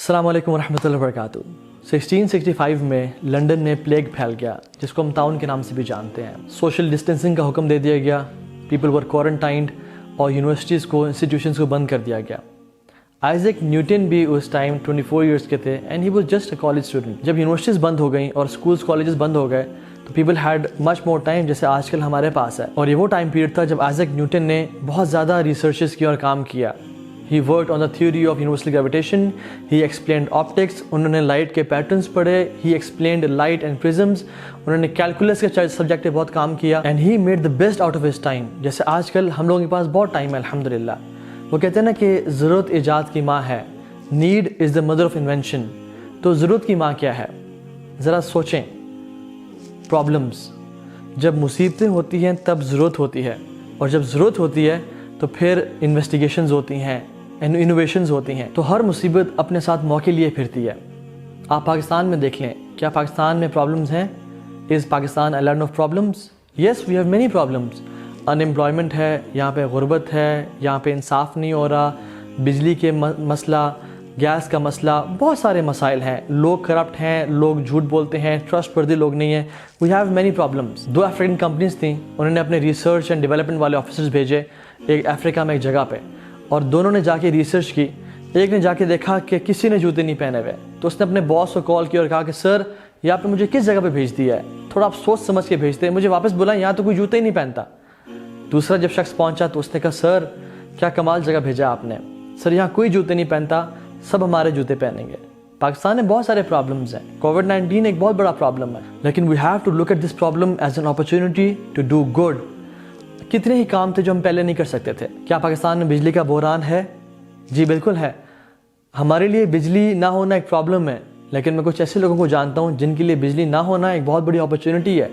अस्सलाम वालेकुम रहमतुल्लाहि व बरकातुहू। 1665 में लंदन में प्लेग फैल गया, जिसको हम ताउन के नाम से भी जानते हैं। सोशल डिस्टेंसिंग का हुक्म दे दिया गया, पीपल वर क्वारंटाइंड और यूनिवर्सिटीज़ को, इंस्टीट्यूशंस को बंद कर दिया गया। आइजैक न्यूटन भी उस टाइम 24 ईयर्स के थे and he was just a college student. जब यूनिवर्सिटीज़ बंद हो गई और स्कूल्स कॉलेजेस बंद हो गए तो people had much more time, जैसे आजकल हमारे पास है। और ये वो टाइम पीरियड था जब आइजैक न्यूटन ने बहुत ज़्यादा रिसर्चेस की और काम किया। He worked on the theory of universal gravitation. He explained optics. उन्होंने लाइट के पैटर्न्स पढ़े. He explained light and prisms. उन्होंने कैलकुलस के सब्जेक्ट पे बहुत काम किया. And he made the best out of his time. जैसे आजकल हम लोगों के पास बहुत टाइम है अल्हम्दुलिल्लाह। वो कहते हैं ना कि ज़रूरत ईजाद की माँ है. Need is the mother of invention. तो ज़रूरत की माँ क्या है? ज़रा सोचें. प्रॉब्लम्स, जब मुसीबतें होती हैं तब ज़रूरत होती है, और जब ज़रूरत होती है तो फिर इन्वेस्टिगेशंस होती हैं, इनोवेशंस होती हैं। तो हर मुसीबत अपने साथ मौके लिए फिरती है। आप पाकिस्तान में देख लें, क्या पाकिस्तान में प्रॉब्लम्स हैं? Is Pakistan a land of problems? Yes, we have many problems. Unemployment है, यहाँ पे गुर्बत है, यहाँ पे इंसाफ नहीं हो रहा, बिजली के मसला, गैस का मसला, बहुत सारे मसाइल हैं। लोग करप्ट हैं, लोग झूठ बोलते हैं, ट्रस्टवर्दी लोग नहीं हैं। We have many problems. 2 African companies थी, उन्होंने अपने रिसर्च एंड डेवलपमेंट वाले ऑफिसर्स भेजे एक अफ्रीका में एक जगह पे, और दोनों ने जाके रिसर्च की। एक ने जाके देखा कि किसी ने जूते नहीं पहने हुए, तो उसने अपने बॉस को कॉल किया और कहा कि सर, यहाँ पे मुझे किस जगह पे भेज दिया है, थोड़ा आप सोच समझ के भेजते हैं, मुझे वापस बुलाएं, यहाँ तो कोई जूते ही नहीं पहनता। दूसरा जब शख्स पहुँचा तो उसने कहा सर, क्या कमाल जगह भेजा आपने, सर यहाँ कोई जूते नहीं पहनता, सब हमारे जूते पहनेंगे। पाकिस्तान में बहुत सारे प्रॉब्लम्स हैं। कोविड-19 एक बहुत बड़ा प्रॉब्लम है, लेकिन we have to look at this problem as an opportunity to do good. कितने ही काम थे जो हम पहले नहीं कर सकते थे। क्या पाकिस्तान में बिजली का बहरान है? जी बिल्कुल है। हमारे लिए बिजली ना होना एक प्रॉब्लम है, लेकिन मैं कुछ ऐसे लोगों को जानता हूँ जिनके लिए बिजली ना होना एक बहुत बड़ी अपॉर्चुनिटी है,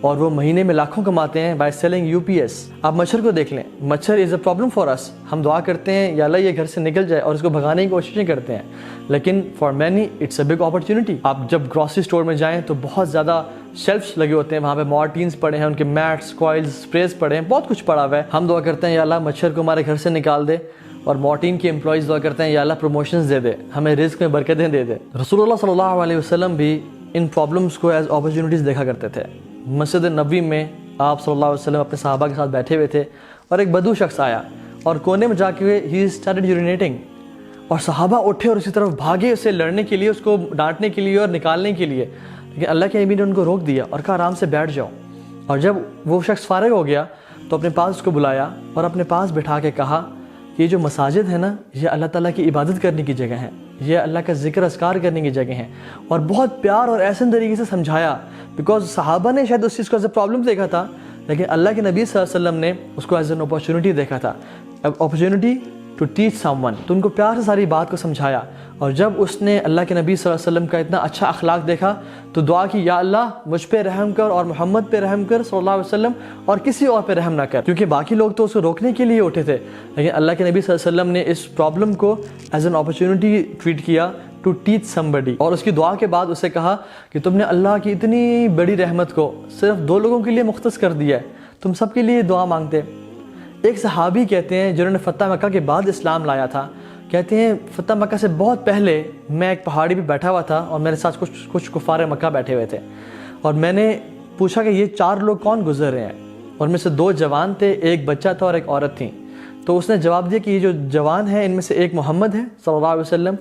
और वो महीने में लाखों कमाते हैं बाय सेलिंग यूपीएस। आप मच्छर को देख लें, मच्छर is a problem for us. हम दुआ करते हैं या अल्लाह ये घर से निकल जाए और इसको भगाने की कोशिशें करते हैं, लेकिन for many it's a big opportunity. आप जब ग्रॉसरी स्टोर में जाएं तो बहुत ज़्यादा शेल्फ्स लगे होते हैं, वहाँ पे मॉर्टीन्स पड़े हैं, उनके मैट्स, कॉइल्स, स्प्रेस पड़े हैं, बहुत कुछ पड़ा हुआ है। हम दुआ करते हैं या अल्लाह मच्छर को हमारे घर से निकाल दे, और मॉर्टीन के एम्प्लॉयज़ दुआ करते हैं या अल्लाह प्रमोशंस दे दे, हमें रिस्क में बरकतें दे दे। रसूलुल्लाह सल्लल्लाहु अलैहि वसल्लम भी इन प्रॉब्लम्स को एज अपॉर्चुनिटीज़ देखा करते थे। मस्जिद नबी में आप सल्लल्लाहु अलैहि वसल्लम अपने सहाबा के साथ बैठे हुए थे, और एक बदू शख्स आया और कोने में जाके ही स्टार्टेड यूरिनेटिंग, और सहाबा उठे और उसी तरफ भागे उसे लड़ने के लिए, उसको डांटने के लिए और निकालने के लिए, लेकिन अल्लाह के नबी ने उनको रोक दिया और कहा आराम से बैठ जाओ। और जब वो शख्स फारिग हो गया तो अपने पास उसको बुलाया और अपने पास बिठा के कहा कि ये जो मसाजिद है ना, ये अल्लाह ताला की इबादत करने की जगह है, ये अल्लाह का जिक्र अस्कार करने की जगह है। और बहुत प्यार और ऐसे तरीके से समझाया, बिकॉज सहाबा ने शायद उस चीज़ को एज अ प्रॉब्लम देखा था, लेकिन अल्लाह के नबी सल्लल्लाहु अलैहि वसल्लम ने उसको एज एन अपॉर्चुनिटी देखा था, अपॉर्चुनिटी टू टीच समवन। तो उनको प्यार से सारी बात को समझाया, और जब उसने अल्लाह के नबी सल्लल्लाहु अलैहि वसल्लम का इतना अच्छा अखलाक देखा तो दुआ की, या अल्लाह मुझ पे रहम कर और मोहम्मद पे रहम कर सल्लल्लाहु अलैहि वसल्लम, और किसी और पे रहम ना कर। क्योंकि बाकी लोग तो उसको रोकने के लिए उठे थे, लेकिन अल्लाह के नबी सल्लल्लाहु अलैहि वसल्लम ने इस प्रॉब्लम को एज एन अपॉर्चुनिटी ट्रीट किया टू टीच समबडी। और उसकी दुआ के बाद उसे कहा कि तुमने अल्लाह की इतनी बड़ी रहमत को सिर्फ 2 लोगों के लिए मुख्तस कर दिया है, तुम सबके लिए दुआ मांगते। एक सहाबी कहते हैं जिन्होंने फ़तह मक्का के बाद इस्लाम लाया था, कहते हैं फ़तह मक्का से बहुत पहले मैं एक पहाड़ी पे बैठा हुआ था और मेरे साथ कुछ कुफ़ार मक्का बैठे हुए थे, और मैंने पूछा कि ये 4 लोग कौन गुजर रहे हैं, और में से 2 जवान थे, एक बच्चा था और एक औरत थी। तो उसने जवाब दिया कि ये जो जवान हैं इनमें से एक मोहम्मद है सल्लल्लाहु अलैहि वसल्लम,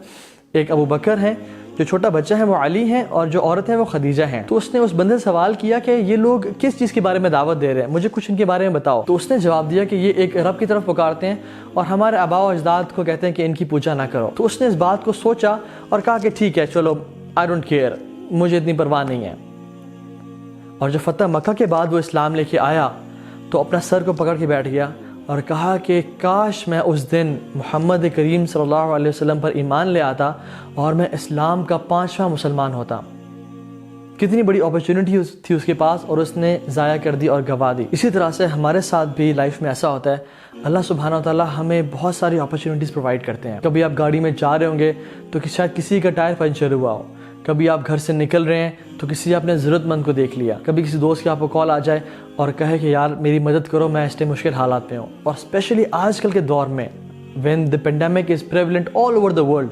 एक अबू बकर है, जो छोटा बच्चा है वो अली है, और जो औरत है वो खदीजा है। तो उसने उस बंदे से सवाल किया कि ये लोग किस चीज़ के बारे में दावत दे रहे हैं, मुझे कुछ इनके बारे में बताओ। तो उसने जवाब दिया कि ये एक रब की तरफ पुकारते हैं और हमारे आबा व अजदाद को कहते हैं कि इनकी पूजा ना करो। तो उसने इस बात को सोचा और कहा कि ठीक है चलो, आई डोंट केयर, मुझे इतनी परवाह नहीं है। और जब फ़तह मक्का के बाद वो इस्लाम लेके आया तो अपना सर को पकड़ के बैठ गया और कहा कि काश मैं उस दिन मोहम्मद करीम सल्लल्लाहु अलैहि वसल्लम पर ईमान ले आता और मैं इस्लाम का 5वां मुसलमान होता। कितनी बड़ी अपॉर्चुनिटी थी उसके पास, और उसने ज़ाया कर दी और गवा दी। इसी तरह से हमारे साथ भी लाइफ में ऐसा होता है, अल्लाह सुब्हानहू व तआला हमें बहुत सारी अपॉर्चुनिटीज़ प्रोवाइड करते हैं। कभी आप गाड़ी में जा रहे होंगे तो शायद किसी का टायर पंचर हुआ हो, कभी आप घर से निकल रहे हैं तो किसी आपने ज़रूरतमंद को देख लिया, कभी किसी दोस्त की आपको कॉल आ जाए और कहे कि यार मेरी मदद करो, मैं इस मुश्किल हालात में हूँ। और स्पेशली आजकल के दौर में when the pandemic is prevalent all over the world,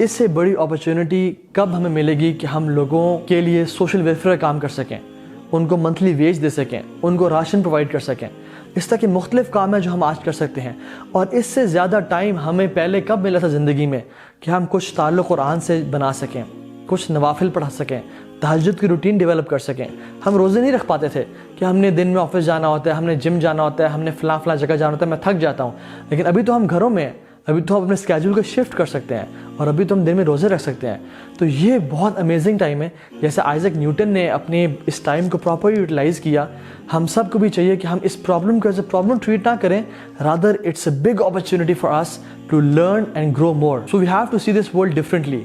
اس سے بڑی اپرچونٹی کب ہمیں ملے گی کہ ہم لوگوں کے لیے سوشل ویلفیئر کا کام کر سکیں, ان کو منتھلی ویج دے سکیں, ان کو راشن پرووائڈ کر سکیں. اس طرح کے مختلف کام ہیں جو ہم آج کر سکتے ہیں. اور اس سے زیادہ ٹائم ہمیں پہلے کب ملا تھا زندگی میں کہ ہم کچھ تعلق قرآن سے بنا سکیں, کچھ نوافل پڑھا سکیں, تہجد کی روٹین ڈیولپ کر سکیں. ہم روزے نہیں رکھ پاتے تھے کہ ہم نے دن میں آفس جانا ہوتا ہے, ہم نے جم جانا ہوتا ہے, ہم نے فلاں جگہ جانا ہوتا ہے, میں تھک جاتا ہوں. لیکن ابھی تو ہم گھروں میں ہیں, ابھی تو ہم اپنے اسکیجول کو شفٹ کر سکتے ہیں, اور ابھی تو ہم دن میں روزے رکھ سکتے ہیں. تو یہ بہت امیزنگ ٹائم ہے. جیسے آئزیک نیوٹن نے اپنے اس ٹائم کو پراپرلی یوٹیلائز کیا, ہم سب کو بھی چاہیے کہ ہم اس پرابلم کو ایز اے پرابلم ٹریٹ نہ کریں, rather it's a big opportunity for us to learn and grow more. So we have to see this world differently.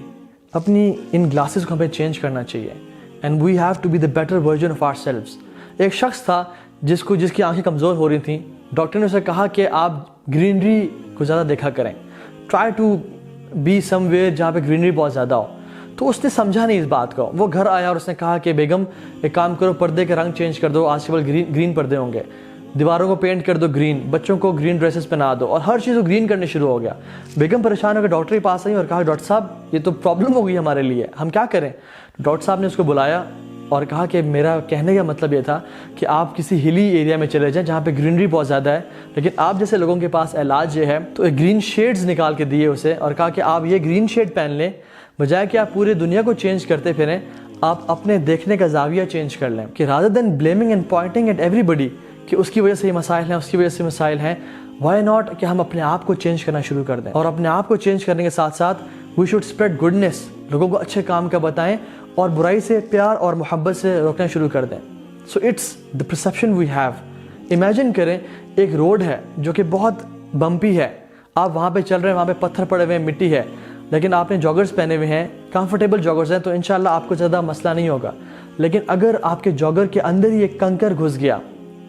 اپنی ان گلاسز کو ہمیں چینج کرنا چاہیے, and we have to be the better version of our selves. ایک شخص تھا جس کی آنکھیں کمزور ہو رہی تھیں. ڈاکٹر نے اسے کہا کہ آپ گرینری کو زیادہ دیکھا کریں, try to be somewhere جہاں پہ گرینری بہت زیادہ ہو. تو اس نے سمجھا نہیں اس بات کو. وہ گھر آیا اور اس نے کہا کہ بیگم ایک کام کرو, پردے کے رنگ چینج کر دو, آج کے بعد گرین پردے ہوں گے, دیواروں کو پینٹ کر دو گرین, بچوں کو گرین ڈریسز پہنا دو, اور ہر چیز کو گرین کرنے شروع ہو گیا. بیگم پریشان ہو کے ڈاکٹر کے پاس آئی اور کہا ڈاکٹر صاحب یہ تو پرابلم ہو گئی ہمارے لیے, ہم کیا کریں. ڈاکٹر صاحب نے اس کو بلایا اور کہا کہ میرا کہنے کا مطلب یہ تھا کہ آپ کسی ہلی ایریا میں چلے جائیں جہاں پہ گرینری بہت زیادہ ہے, لیکن آپ جیسے لوگوں کے پاس علاج یہ ہے. تو ایک گرین شیڈز نکال کے دیے اسے اور کہا کہ آپ یہ گرین شیڈ پہن لیں, بجائے کہ آپ پورے دنیا کو چینج کرتے پھریں, آپ اپنے دیکھنے کا زاویہ چینج کر لیں. کہ rather than blaming and pointing at everybody کہ اس کی وجہ سے یہ مسائل ہیں, اس کی وجہ سے مسائل ہیں, وائی ناٹ کہ ہم اپنے آپ کو چینج کرنا شروع کر دیں. اور اپنے آپ کو چینج کرنے کے ساتھ ساتھ وی شوڈ اسپریڈ گڈنس, لوگوں کو اچھے کام کا بتائیں اور برائی سے پیار اور محبت سے روکنا شروع کر دیں. So it's the perception we have. Imagine کریں ایک روڈ ہے جو کہ بہت بمپی ہے, آپ وہاں پہ چل رہے ہیں, وہاں پہ پتھر پڑے ہوئے ہیں, مٹی ہے, لیکن آپ نے جاگرز پہنے ہوئے ہیں, کمفرٹیبل جاگرز ہیں, تو انشاءاللہ آپ کو زیادہ مسئلہ نہیں ہوگا. لیکن اگر آپ کے جاگر کے اندر ہی ایک کنکر گھس گیا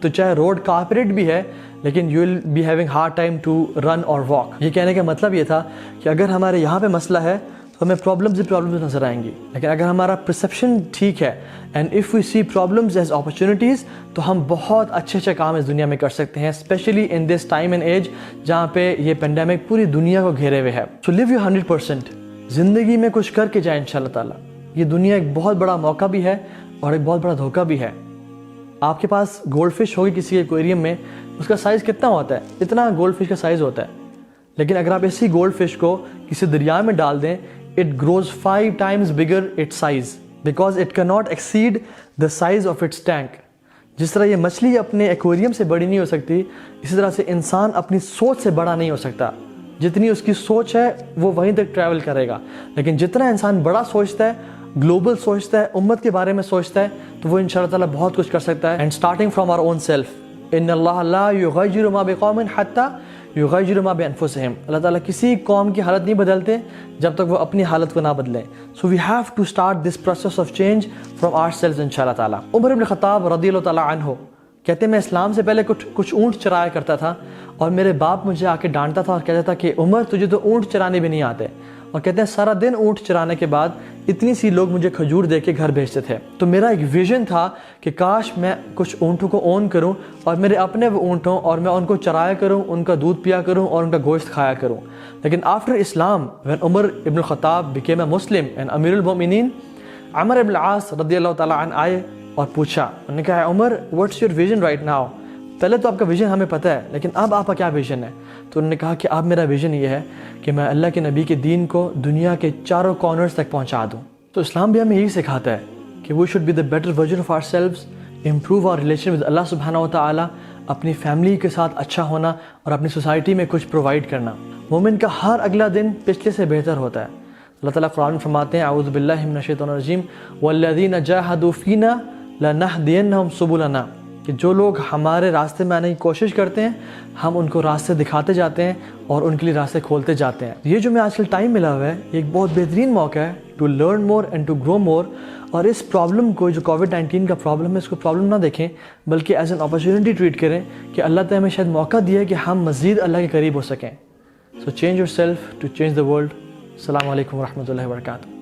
تو چاہے روڈ کارپیٹ بھی ہے لیکن you will be having hard time to run اور واک. یہ کہنے کا مطلب یہ تھا کہ اگر ہمارے یہاں پہ مسئلہ ہے تو ہمیں پرابلمز نظر آئیں گی, لیکن اگر ہمارا پرسیپشن ٹھیک ہے and if we see problems as opportunities, تو ہم بہت اچھے کام اس دنیا میں کر سکتے ہیں, especially in this time and age جہاں پہ یہ پینڈیمک پوری دنیا کو گھیرے ہوئے ہے. سو لیو یور 100%, زندگی میں کچھ کر کے جائیں انشاءاللہ تعالیٰ. یہ دنیا ایک بہت بڑا موقع بھی ہے اور ایک بہت بڑا دھوکہ بھی ہے. آپ کے پاس گولڈ فش ہوگی کسی ایکویریم میں, اس کا سائز کتنا ہوتا ہے, اتنا گولڈ فش کا سائز ہوتا ہے, لیکن اگر آپ اسی گولڈ فش کو کسی دریا میں ڈال دیں, it grows 5 times bigger its size because it cannot exceed the size of its tank. جس طرح یہ مچھلی اپنے ایکویریم سے بڑی نہیں ہو سکتی, اسی طرح سے انسان اپنی سوچ سے بڑا نہیں ہو سکتا. جتنی اس کی سوچ ہے وہ وہیں تک ٹریول کرے گا, لیکن جتنا انسان بڑا سوچتا ہے, گلوبل سوچتا ہے, امت کے بارے میں سوچتا ہے, تو وہ انشاءاللہ تعالیٰ بہت کچھ کر سکتا ہے. And starting from our own self, ان اللہ لا یغیر ما بقوم حتی یغیر ما بانفسہم. اللہ تعالیٰ کسی قوم کی حالت نہیں بدلتے جب تک وہ اپنی حالت کو نہ بدلیں. So we have to start this process of change from our selves انشاءاللہ تعالیٰ. عمر بن خطاب رضی اللہ تعالیٰ عنہ کہتے ہیں میں اسلام سے پہلے کچھ اونٹ چرایا کرتا تھا, اور میرے باپ مجھے آ کے ڈانٹتا تھا اور کہتا تھا کہ عمر تجھے تو اونٹ چرانے بھی نہیں آتے. اور کہتے ہیں سارا دن اونٹ چرانے کے بعد اتنی سی لوگ مجھے کھجور دے کے گھر بھیجتے تھے. تو میرا ایک ویژن تھا کہ کاش میں کچھ اونٹوں کو اون کروں اور میرے اپنے وہ اونٹ ہوں, اور میں ان کو چرایا کروں, ان کا دودھ پیا کروں اور ان کا گوشت کھایا کروں. لیکن آفٹر اسلام when عمر ابن الخطاب became a Muslim and امیر المؤمنین, عمر ابن العاص رضی اللہ تعالیٰ عنہ آئے اور پوچھا, انہوں نے کہا عمر what's your vision right now. پہلے تو آپ کا ویژن ہمیں پتہ ہے, لیکن اب آپ کا کیا ویژن ہے. تو انہوں نے کہا کہ اب میرا ویژن یہ ہے کہ میں اللہ کے نبی کے دین کو دنیا کے چاروں کارنرز تک پہنچا دوں. تو اسلام بھی ہمیں یہی سکھاتا ہے کہ we should be the better version of ourselves, improve our relation with اللہ سبحانہ و تعالیٰ, اپنی فیملی کے ساتھ اچھا ہونا اور اپنی سوسائٹی میں کچھ پرووائڈ کرنا. مومن کا ہر اگلا دن پچھلے سے بہتر ہوتا ہے. اللہ تعالیٰ قرآن میں فرماتے ہیں اعوذ باللہ من الشیطان الرجیم والذین جاہدوا فینا لنہدینہم سبلنا, کہ جو لوگ ہمارے راستے میں آنے کی کوشش کرتے ہیں ہم ان کو راستے دکھاتے جاتے ہیں اور ان کے لیے راستے کھولتے جاتے ہیں. یہ جو میں آج کل ٹائم ملا ہوا ہے یہ ایک بہت بہترین موقع ہے to learn more and to grow more. اور اس پرابلم کو جو کووڈ-19 کا پرابلم ہے اس کو پرابلم نہ دیکھیں بلکہ ایز این اپرچونٹی ٹریٹ کریں کہ اللہ تعالیٰ ہمیں شاید موقع دیا ہے کہ ہم مزید اللہ کے قریب ہو سکیں. So change yourself to change the world. السلام علیکم ورحمۃ اللہ وبرکاتہ.